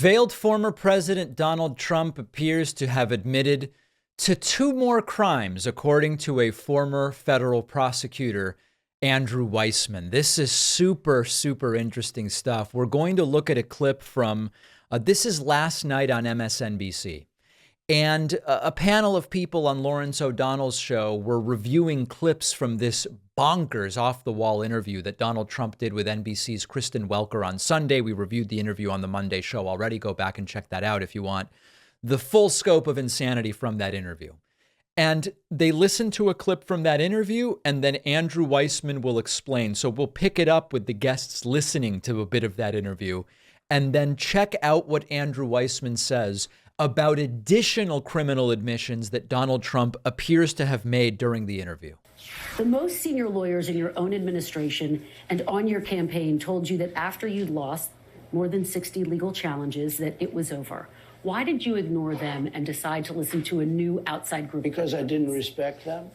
Failed former President Donald Trump appears to have admitted to two more crimes, according to a former federal prosecutor, Andrew Weissmann. This is super, super interesting stuff. We're going to look at a clip from, this is last night on MSNBC. And a panel of people on Lawrence O'Donnell's show were reviewing clips from this bonkers off-the-wall interview that Donald Trump did with NBC's Kristen Welker on Sunday. We reviewed the interview on the Monday show already. Go back and check that out if you want the full scope of insanity from that interview. And they listened to a clip from that interview, and then Andrew Weissmann will explain. So we'll pick it up with the guests listening to a bit of that interview, and then check out what Andrew Weissmann says about additional criminal admissions that Donald Trump appears to have made during the interview. The most senior lawyers in your own administration and on your campaign told you that after you'd lost more than 60 legal challenges, that it was over. Why did you ignore them and decide to listen to a new outside group? Because I didn't respect them.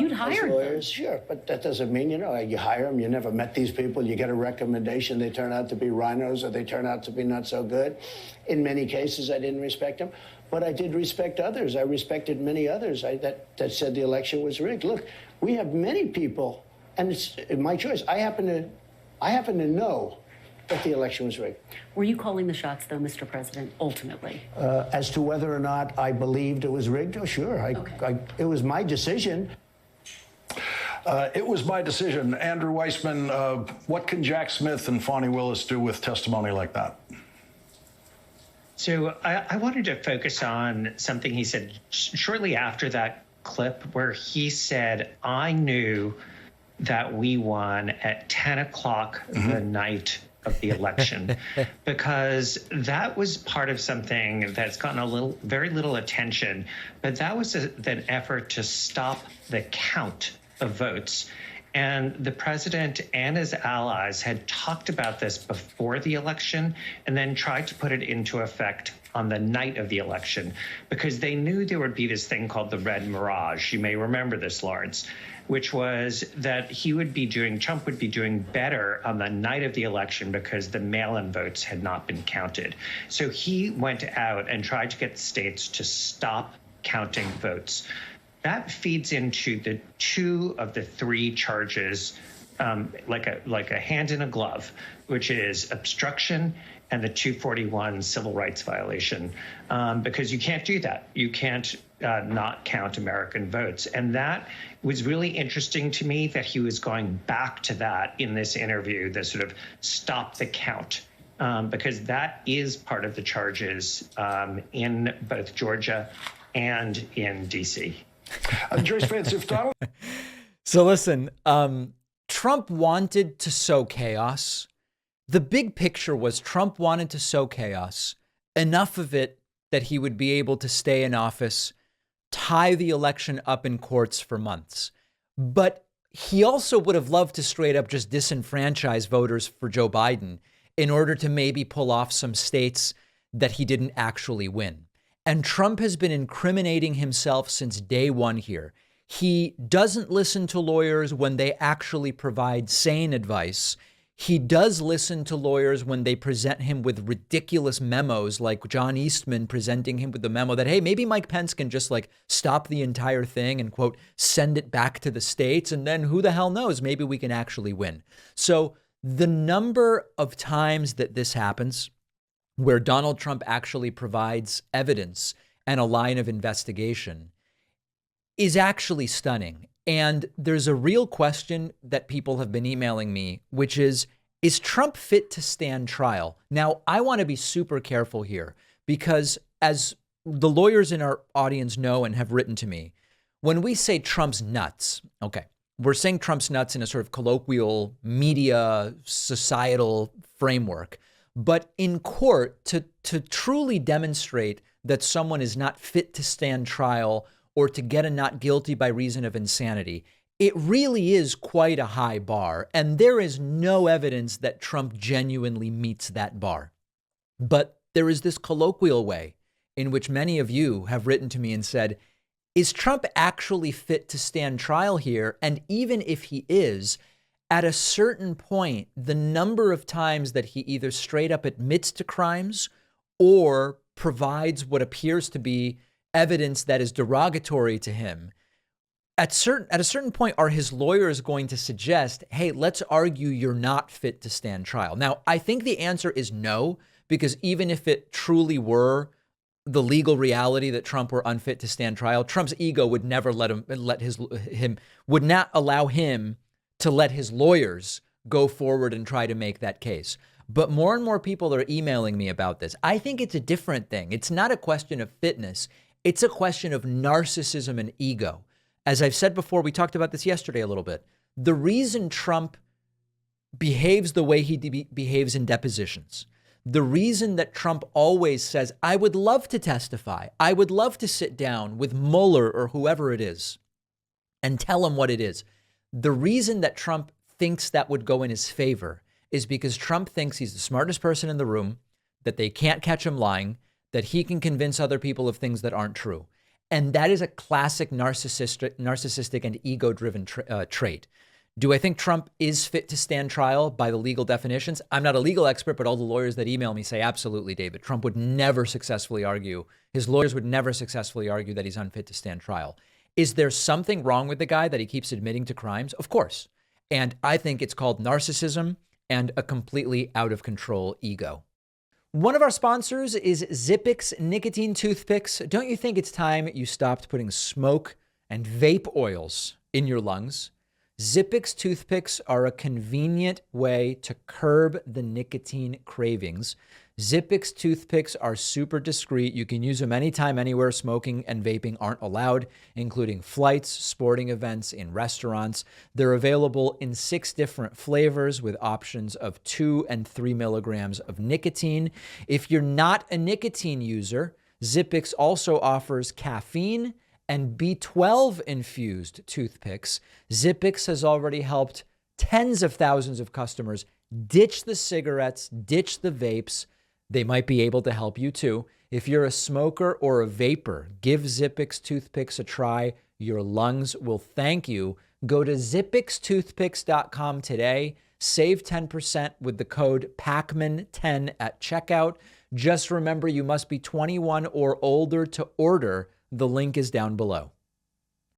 You'd hired them. Sure, but that doesn't mean, you hire them. You never met these people. You get a recommendation. They turn out to be rhinos, or they turn out to be not so good. In many cases, I didn't respect them. But I did respect others. I respected many others that said the election was rigged. Look, we have many people, and it's my choice. I happen to know that the election was rigged. Were you calling the shots, though, Mr. President, ultimately? As to whether or not I believed it was rigged, oh, sure. It was my decision. It was my decision. Andrew Weissmann, what can Jack Smith and Fani Willis do with testimony like that? So I wanted to focus on something he said shortly after that clip, where he said, I knew that we won at 10 o'clock the night of the election, because that was part of something that's gotten very little attention, but that was an effort to stop the count of votes. And the president and his allies had talked about this before the election and then tried to put it into effect on the night of the election, because they knew there would be this thing called the Red Mirage. You may remember this, Lawrence, which was that Trump would be doing better on the night of the election because the mail-in votes had not been counted. So he went out and tried to get states to stop counting votes. That feeds into the two of the three charges, like a hand in a glove, which is obstruction and the 241 civil rights violation, because you can't do that. You can't not count American votes. And that was really interesting to me, that he was going back to that in this interview, the sort of stop the count, because that is part of the charges in both Georgia and in D.C. Joyce Vance, if Donald... So listen, Trump wanted to sow chaos. The big picture was Trump wanted to sow chaos, enough of it that he would be able to stay in office, tie the election up in courts for months. But he also would have loved to straight up just disenfranchise voters for Joe Biden in order to maybe pull off some states that he didn't actually win. And Trump has been incriminating himself since day one here. He doesn't listen to lawyers when they actually provide sane advice. He does listen to lawyers when they present him with ridiculous memos, like John Eastman presenting him with the memo that, hey, maybe Mike Pence can just stop the entire thing and, quote, send it back to the states. And then who the hell knows, maybe we can actually win. So the number of times that this happens, where Donald Trump actually provides evidence and a line of investigation, is actually stunning. And there's a real question that people have been emailing me, which is Trump fit to stand trial? Now, I want to be super careful here, because as the lawyers in our audience know and have written to me, when we say Trump's nuts, okay, we're saying Trump's nuts in a sort of colloquial media societal framework. But in court, to truly demonstrate that someone is not fit to stand trial or to get a not guilty by reason of insanity, it really is quite a high bar. And there is no evidence that Trump genuinely meets that bar. But there is this colloquial way in which many of you have written to me and said, is Trump actually fit to stand trial here? And even if he is, at a certain point, the number of times that he either straight up admits to crimes or provides what appears to be evidence that is derogatory to him, at a certain point, are his lawyers going to suggest, hey, let's argue you're not fit to stand trial? Now, I think the answer is no, because even if it truly were the legal reality that Trump were unfit to stand trial, Trump's ego would never would not allow him to let his lawyers go forward and try to make that case. But more and more people are emailing me about this. I think it's a different thing. It's not a question of fitness. It's a question of narcissism and ego. As I've said before, we talked about this yesterday a little bit. The reason Trump behaves the way he behaves in depositions, the reason that Trump always says, I would love to testify, I would love to sit down with Mueller or whoever it is and tell him what it is. The reason that Trump thinks that would go in his favor is because Trump thinks he's the smartest person in the room, that they can't catch him lying, that he can convince other people of things that aren't true. And that is a classic narcissistic and ego-driven trait. Do I think Trump is fit to stand trial by the legal definitions? I'm not a legal expert, but all the lawyers that email me say, absolutely, David. Trump would never successfully argue. His lawyers would never successfully argue that he's unfit to stand trial. Is there something wrong with the guy that he keeps admitting to crimes? Of course. And I think it's called narcissism and a completely out of control ego. One of our sponsors is Zippix nicotine toothpicks. Don't you think it's time you stopped putting smoke and vape oils in your lungs? Zippix toothpicks are a convenient way to curb the nicotine cravings. Zippix toothpicks are super discreet. You can use them anytime, anywhere smoking and vaping aren't allowed, including flights, sporting events, in restaurants. They're available in 6 different flavors with options of 2 and 3 milligrams of nicotine. If you're not a nicotine user, Zippix also offers caffeine and B12 infused toothpicks. Zippix has already helped tens of thousands of customers ditch the cigarettes, ditch the vapes. They might be able to help you too. If you're a smoker or a vapor, give Zippix toothpicks a try. Your lungs will thank you. Go to zippixtoothpicks.com today. Save 10% with the code PACMAN10 at checkout. Just remember, you must be 21 or older to order. The link is down below.